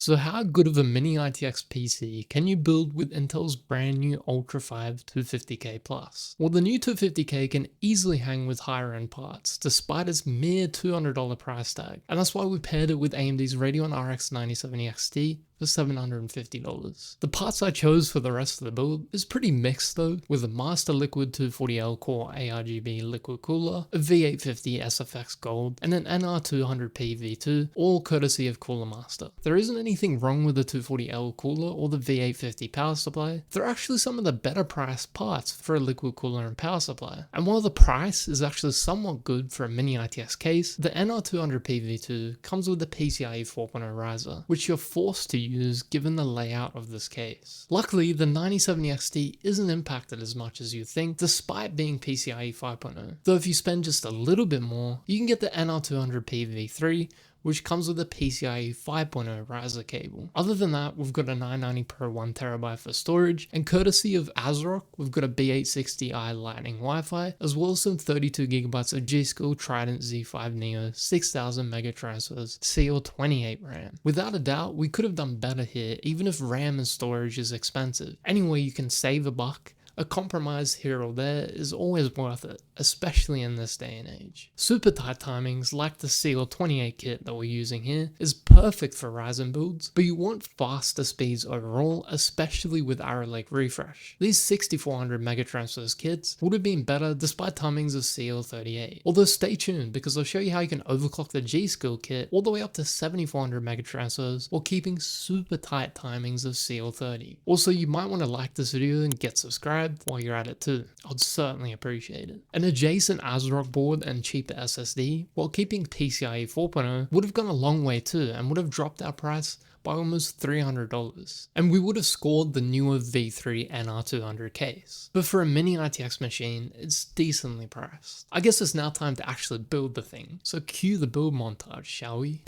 So how good of a mini ITX PC can you build with Intel's brand new Ultra 5 250K Plus? Well, the new 250K can easily hang with higher end parts, despite its mere $200 price tag, and that's why we paired it with AMD's Radeon RX 9070 XT for $750. The parts I chose for the rest of the build is pretty mixed though, with a Master Liquid 240L Core ARGB liquid cooler, a V850 SFX Gold, and an NR200P V2, all courtesy of Cooler Master. There isn't anything wrong with the 240L cooler or the V850 power supply. They're actually some of the better priced parts for a liquid cooler and power supply. And while the price is actually somewhat good for a mini ITX case, the NR200P V2 comes with a PCIe 4.0 riser, which you're forced to use given the layout of this case. Luckily, the 9070 XT isn't impacted as much as you think, despite being PCIe 5.0. Though if you spend just a little bit more, you can get the NR200P V3, which comes with a PCIe 5.0 riser cable. Other than that, we've got a 990 Pro 1TB for storage, and courtesy of ASRock, we've got a B860i Lightning Wi-Fi, as well as some 32GB of G.Skill Trident Z5 Neo 6000 megatransfers CL28 RAM. Without a doubt, we could have done better here, even if RAM and storage is expensive. Anyway, you can save a buck. A compromise here or there is always worth it, especially in this day and age. Super tight timings like the CL28 kit that we're using here is perfect for Ryzen builds, but you want faster speeds overall, especially with Arrow Lake refresh. These 6400 megatransfers kits would have been better despite timings of CL38. Although stay tuned because I'll show you how you can overclock the G.Skill kit all the way up to 7400 megatransfers while keeping super tight timings of CL30. Also, you might want to like this video and get subscribed while you're at it too. I'd certainly appreciate it. An adjacent ASRock board and cheaper SSD while keeping PCIe 4.0 would have gone a long way too and would have dropped our price by almost $300, and we would have scored the newer V3 NR200 case. But for a mini ITX machine, it's decently priced. I guess it's now time to actually build the thing, so cue the build montage, shall we?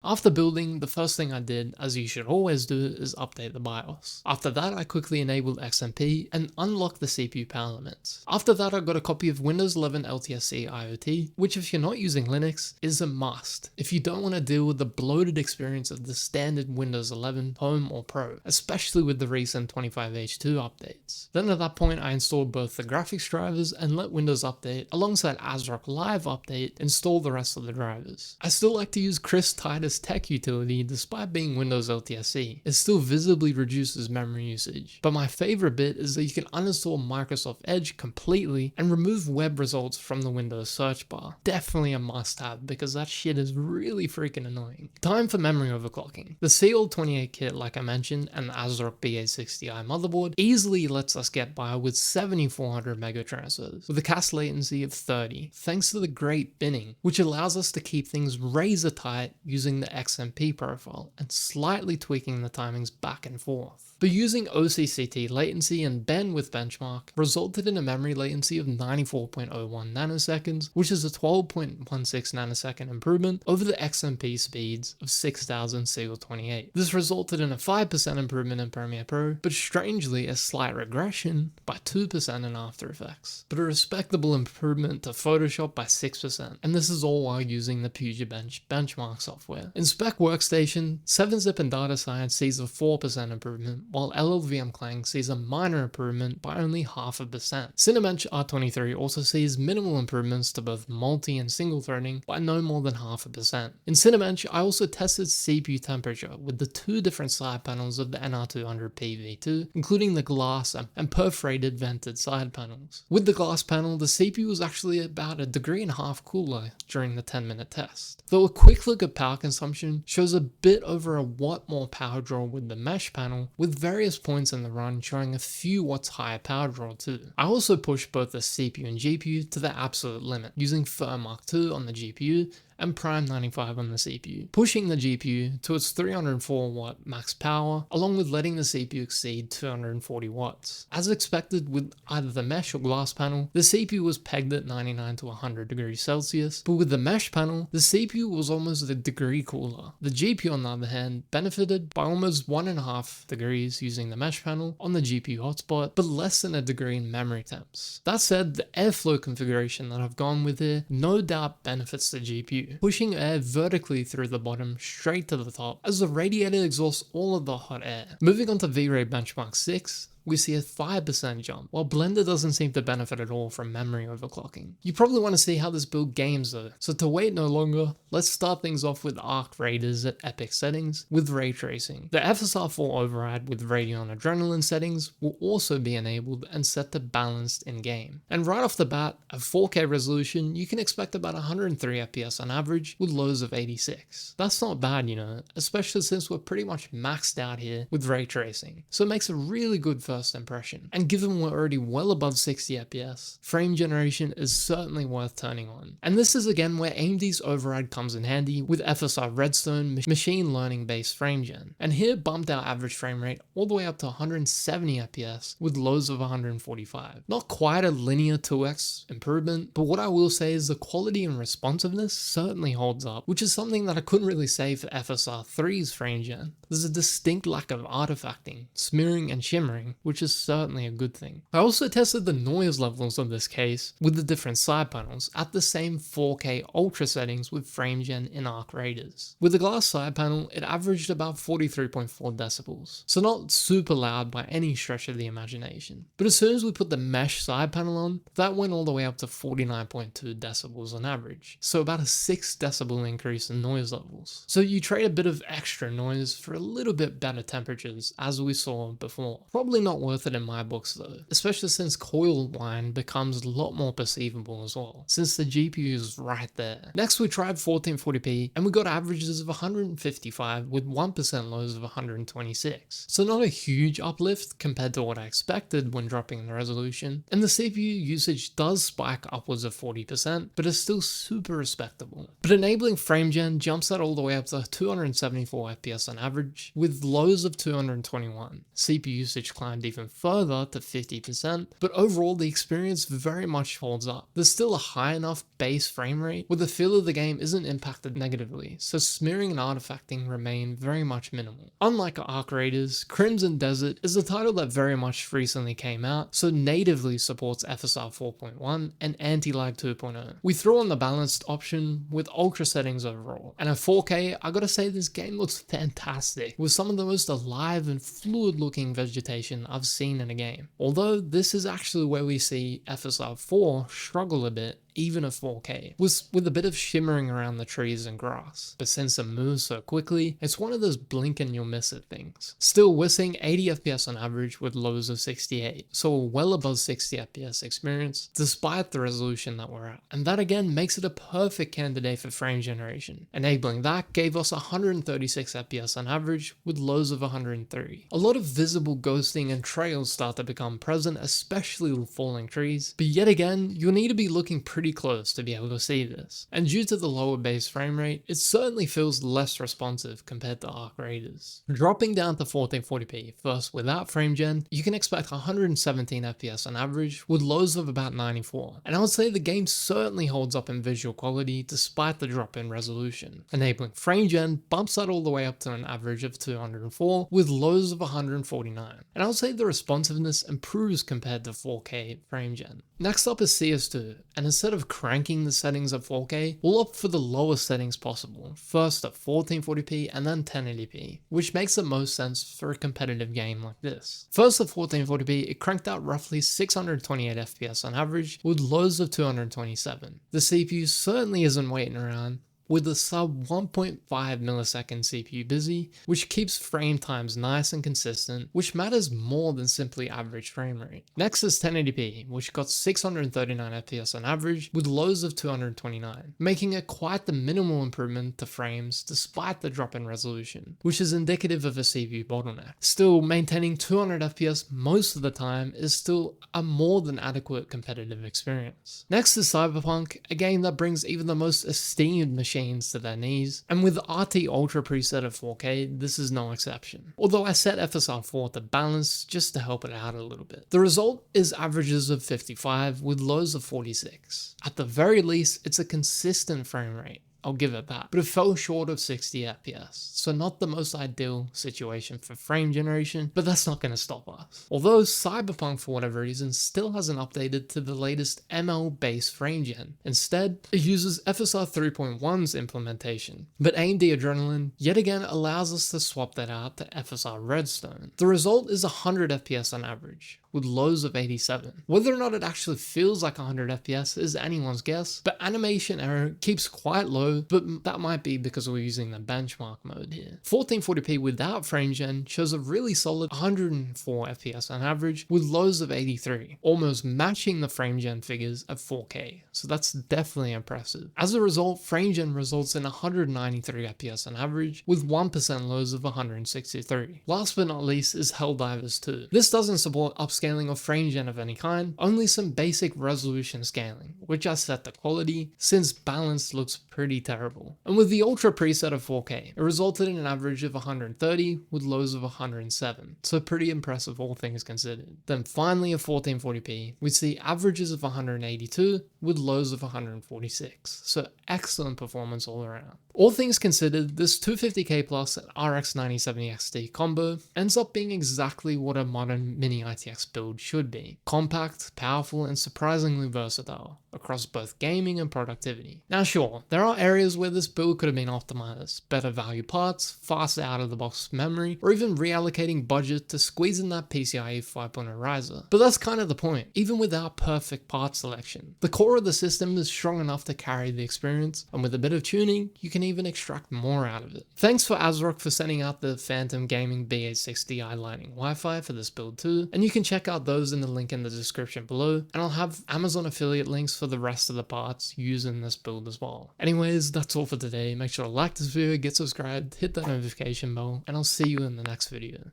After building, the first thing I did, as you should always do, is update the BIOS. After that, I quickly enabled XMP and unlocked the CPU power limits. After that, I got a copy of Windows 11 LTSC IoT, which if you're not using Linux, is a must if you don't want to deal with the bloated experience of the standard Windows 11 Home or Pro, especially with the recent 25H2 updates. Then at that point, I installed both the graphics drivers and let Windows Update, alongside ASRock Live Update, install the rest of the drivers. I still like to use Chris Titus Tech Utility despite being Windows LTSC. It still visibly reduces memory usage, but my favorite bit is that you can uninstall Microsoft Edge completely and remove web results from the Windows search bar. Definitely a must-have because that shit is really freaking annoying. Time for memory overclocking. The CL28 kit, like I mentioned, and the ASRock BA60i motherboard easily lets us get by with 7400 megatransfers with a CAS latency of 30, thanks to the great binning, which allows us to keep things razor tight using the XMP profile and slightly tweaking the timings back and forth. But using OCCT latency and bandwidth benchmark resulted in a memory latency of 94.01 nanoseconds, which is a 12.16 nanosecond improvement over the XMP speeds of 6000 CL28. This resulted in a 5% improvement in Premiere Pro, but strangely a slight regression by 2% in After Effects, but a respectable improvement to Photoshop by 6%, and this is all while using the PugaBench benchmark software. In Spec Workstation, 7-Zip and Data Science sees a 4% improvement, while LLVM Clang sees a minor improvement by only 0.5%. Cinebench R23 also sees minimal improvements to both multi and single threading by no more than 0.5%. In Cinebench, I also tested CPU temperature with the two different side panels of the NR200P V2, including the glass and perforated vented side panels. With the glass panel, the CPU was actually about 1.5 degrees cooler during the 10-minute test. Though a quick look at power consumption shows a bit over a watt more power draw with the mesh panel, with various points in the run showing a few watts higher power draw too. I also pushed both the CPU and GPU to the absolute limit, using Mark II on the GPU and Prime 95 on the CPU, pushing the GPU to its 304 watt max power, along with letting the CPU exceed 240 watts. As expected with either the mesh or glass panel, the CPU was pegged at 99 to 100 degrees Celsius, but with the mesh panel, the CPU was almost 1 degree cooler. The GPU on the other hand benefited by almost 1.5 degrees using the mesh panel on the GPU hotspot, but less than 1 degree in memory temps. That said, the airflow configuration that I've gone with here no doubt benefits the GPU, pushing air vertically through the bottom straight to the top as the radiator exhausts all of the hot air. Moving on to V-Ray Benchmark 6, we see a 5% jump, while Blender doesn't seem to benefit at all from memory overclocking. You probably want to see how this build games though, so to wait no longer, let's start things off with Arc Raiders at epic settings with ray tracing. The FSR4 override with Radeon Adrenaline settings will also be enabled and set to balanced in game. And right off the bat, at 4K resolution, you can expect about 103 FPS on average with lows of 86. That's not bad, you know, especially since we're pretty much maxed out here with ray tracing, so it makes a really good first impression. And given we're already well above 60 FPS, frame generation is certainly worth turning on. And this is again where AMD's Overide comes in handy with FSR Redstone machine learning based frame gen. And here bumped our average frame rate all the way up to 170 FPS with lows of 145. Not quite a linear 2x improvement, but what I will say is the quality and responsiveness certainly holds up, which is something that I couldn't really say for FSR 3's frame gen. There's a distinct lack of artifacting, smearing and shimmering, which is certainly a good thing. I also tested the noise levels of this case with the different side panels at the same 4K ultra settings with FrameGen in Arc Raiders. With the glass side panel, it averaged about 43.4 decibels, so not super loud by any stretch of the imagination. But as soon as we put the mesh side panel on, that went all the way up to 49.2 decibels on average, so about a 6 decibel increase in noise levels. So you trade a bit of extra noise for a little bit better temperatures, as we saw before. Probably not worth it in my books though, especially since coil whine becomes a lot more perceivable as well, since the GPU is right there. Next we tried 1440p and we got averages of 155 with 1% lows of 126, so not a huge uplift compared to what I expected when dropping the resolution, and the CPU usage does spike upwards of 40%, but is still super respectable. But enabling FrameGen jumps that all the way up to 274 FPS on average with lows of 221. CPU usage climbed even further to 50%, but overall the experience very much holds up. There's still a high enough base frame rate where the feel of the game isn't impacted negatively, so smearing and artifacting remain very much minimal. Unlike Arc Raiders, Crimson Desert is a title that very much recently came out, so natively supports FSR 4.1 and anti-lag 2.0. We throw on the balanced option with ultra settings overall, and at 4K, I gotta say this game looks fantastic, with some of the most alive and fluid looking vegetation I've seen in a game. Although this is actually where we see FSR 4 struggle a bit even at 4K, with a bit of shimmering around the trees and grass. But since it moves so quickly, it's one of those blink and you'll miss it things. Still, we're seeing 80 FPS on average with lows of 68, so a well above 60 FPS experience, despite the resolution that we're at. And that again makes it a perfect candidate for frame generation. Enabling that gave us 136 FPS on average with lows of 130. A lot of visible ghosting and trails start to become present, especially with falling trees, but yet again, you'll need to be looking pretty close to be able to see this. And due to the lower base frame rate, it certainly feels less responsive compared to Arc Raiders. Dropping down to 1440p, first without frame gen, you can expect 117 FPS on average with lows of about 94. And I would say the game certainly holds up in visual quality despite the drop in resolution. Enabling frame gen bumps that all the way up to an average of 204 with lows of 149. And I would say the responsiveness improves compared to 4K frame gen. Next up is CS2, and instead of cranking the settings at 4K, we'll opt for the lowest settings possible, first at 1440p and then 1080p, which makes the most sense for a competitive game like this. First at 1440p, it cranked out roughly 628 FPS on average with lows of 227. The CPU certainly isn't waiting around, with a sub 1.5 millisecond CPU busy, which keeps frame times nice and consistent, which matters more than simply average frame rate. Next is 1080p, which got 639 FPS on average with lows of 229, making it quite the minimal improvement to frames despite the drop in resolution, which is indicative of a CPU bottleneck. Still, maintaining 200 FPS most of the time is still a more than adequate competitive experience. Next is Cyberpunk, a game that brings even the most esteemed machines to their knees, and with RT Ultra preset of 4K, this is no exception. Although I set FSR 4 to balance just to help it out a little bit. The result is averages of 55 with lows of 46. At the very least, it's a consistent frame rate. I'll give it that, but it fell short of 60 FPS, so not the most ideal situation for frame generation, but that's not going to stop us. Although Cyberpunk for whatever reason still hasn't updated to the latest ML based frame gen. Instead, it uses FSR 3.1's implementation, but AMD Adrenalin yet again allows us to swap that out to FSR Redstone. The result is 100 FPS on average, with lows of 87. Whether or not it actually feels like 100 FPS is anyone's guess, but animation error keeps quite low, but that might be because we're using the benchmark mode here. 1440p without frame gen shows a really solid 104 FPS on average with lows of 83, almost matching the frame gen figures at 4K, so that's definitely impressive. As a result, frame gen results in 193 FPS on average with 1% lows of 163. Last but not least is Helldivers 2. This doesn't support upscaling or frame gen of any kind, only some basic resolution scaling, which I set to quality since balance looks pretty terrible. And with the ultra preset of 4K, it resulted in an average of 130 with lows of 107, so pretty impressive all things considered. Then finally at 1440p, we see averages of 182 with lows of 146, so excellent performance all around. All things considered, this 250k plus and RX 9070 XT combo ends up being exactly what a modern mini ITX build should be. Compact, powerful, and surprisingly versatile across both gaming and productivity. Now sure, there are areas where this build could have been optimized, better value parts, faster out of the box memory, or even reallocating budget to squeeze in that PCIe 5.0 riser. But that's kind of the point, even without perfect part selection. The core of the system is strong enough to carry the experience, and with a bit of tuning, you can even extract more out of it. Thanks for ASRock for sending out the Phantom Gaming B86Di Lightning Wi-Fi for this build too, and you can check out those in the link in the description below, and I'll have Amazon affiliate links for the rest of the parts used in this build as well. Anyways, that's all for today. Make sure to like this video, get subscribed, hit that notification bell, and I'll see you in the next video.